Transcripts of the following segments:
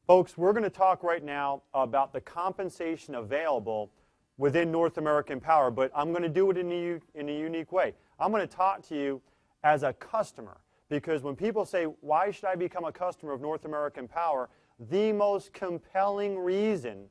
Folks, we're going to talk right now about the compensation available within North American Power, but I'm going to do it in a unique way. I'm going to talk to you as a customer, because when people say, why should I become a customer of North American Power, the most compelling reason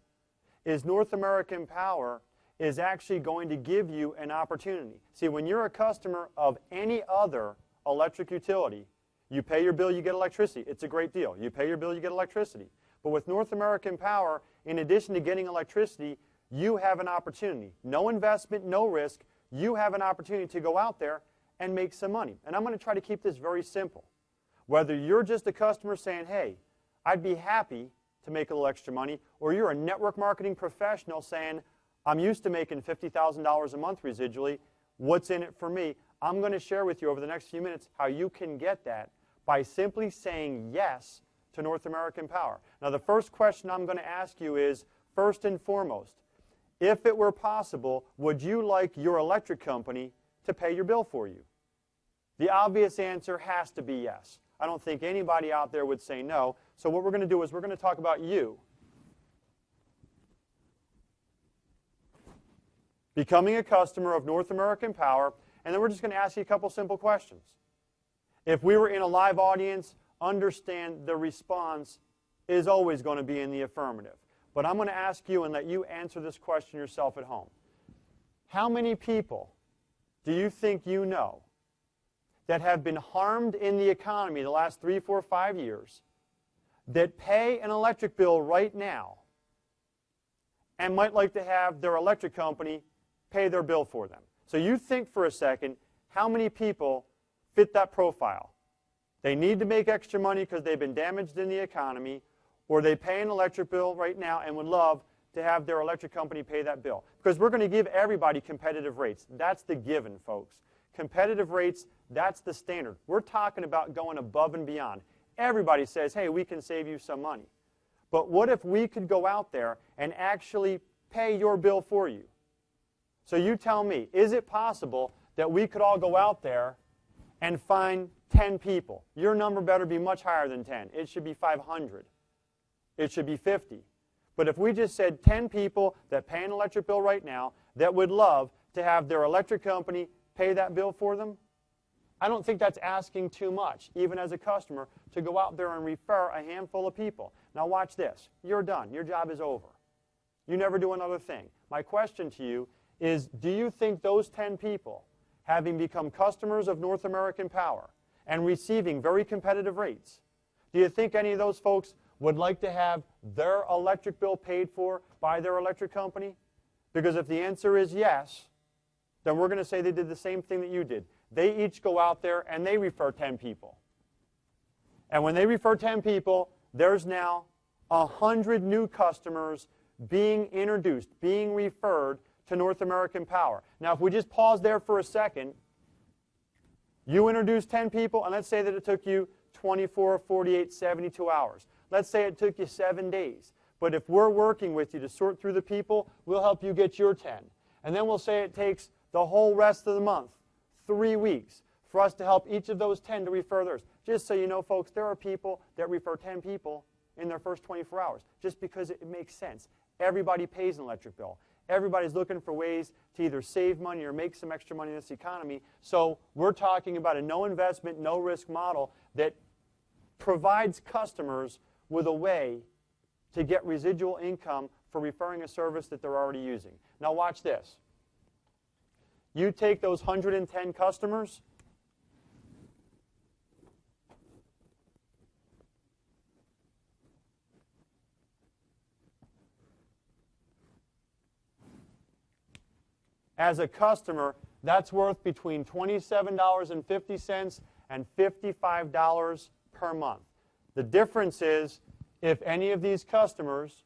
is North American Power is actually going to give you an opportunity. See, when you're a customer of any other electric utility, you pay your bill, you get electricity. It's a great deal. You pay your bill, you get electricity. But with North American Power, in addition to getting electricity, you have an opportunity. No investment, no risk. You have an opportunity to go out there and make some money. And I'm going to try to keep this very simple. Whether you're just a customer saying, hey, I'd be happy to make a little extra money, or you're a network marketing professional saying, I'm used to making $50,000 a month residually. What's in it for me? I'm going to share with you over the next few minutes how you can get that by simply saying yes to North American Power. Now, the first question I'm going to ask you is, first and foremost, if it were possible, would you like your electric company to pay your bill for you? The obvious answer has to be yes. I don't think anybody out there would say no. So what we're going to do is we're going to talk about you becoming a customer of North American Power, and then we're just going to ask you a couple simple questions. If we were in a live audience, understand the response is always going to be in the affirmative. But I'm going to ask you and let you answer this question yourself at home. How many people do you think you know that have been harmed in the economy the last 3, 4, 5 years that pay an electric bill right now and might like to have their electric company pay their bill for them? So you think for a second, how many people fit that profile? They need to make extra money because they've been damaged in the economy, or they pay an electric bill right now and would love to have their electric company pay that bill. Because we're going to give everybody competitive rates. That's the given, folks. Competitive rates, that's the standard. We're talking about going above and beyond. Everybody says, hey, we can save you some money. But what if we could go out there and actually pay your bill for you? So you tell me, is it possible that we could all go out there and find 10 people? Your number better be much higher than 10. It should be 500. It should be 50. But if we just said 10 people that pay an electric bill right now that would love to have their electric company pay that bill for them, I don't think that's asking too much, even as a customer, to go out there and refer a handful of people. Now watch this. You're done. Your job is over. You never do another thing. My question to you is, do you think those 10 people, having become customers of North American Power and receiving very competitive rates, do you think any of those folks would like to have their electric bill paid for by their electric company? Because if the answer is yes, then we're going to say they did the same thing that you did. They each go out there and they refer 10 people. And when they refer 10 people, there's now 100 new customers being introduced, being referred to North American Power. Now, if we just pause there for a second, you introduced 10 people, and let's say that it took you 24, 48, 72 hours. Let's say it took you 7 days. But if we're working with you to sort through the people, we'll help you get your 10. And then we'll say it takes the whole rest of the month, 3 weeks, for us to help each of those 10 to refer theirs. Just so you know, folks, there are people that refer 10 people in their first 24 hours, just because it makes sense. Everybody pays an electric bill. Everybody's looking for ways to either save money or make some extra money in this economy. So we're talking about a no investment, no risk model that provides customers with a way to get residual income for referring a service that they're already using. Now watch this. You take those 110 customers, as a customer, that's worth between $27.50 and $55 per month. The difference is if any of these customers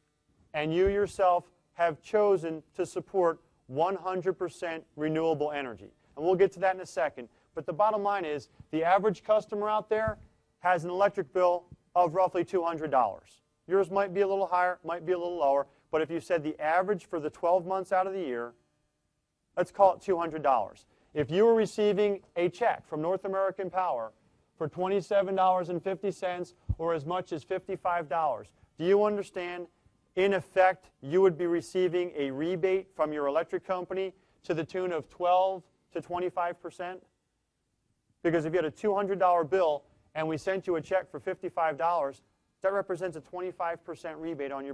and you yourself have chosen to support 100% renewable energy. And we'll get to that in a second. But the bottom line is the average customer out there has an electric bill of roughly $200. Yours might be a little higher, might be a little lower. But if you said the average for the 12 months out of the year, let's call it $200. If you were receiving a check from North American Power for $27.50 or as much as $55, Do you understand? In effect, you would be receiving a rebate from your electric company to the tune of 12 to 25%. Because if you had a $200 bill and we sent you a check for $55, that represents a 25% rebate on your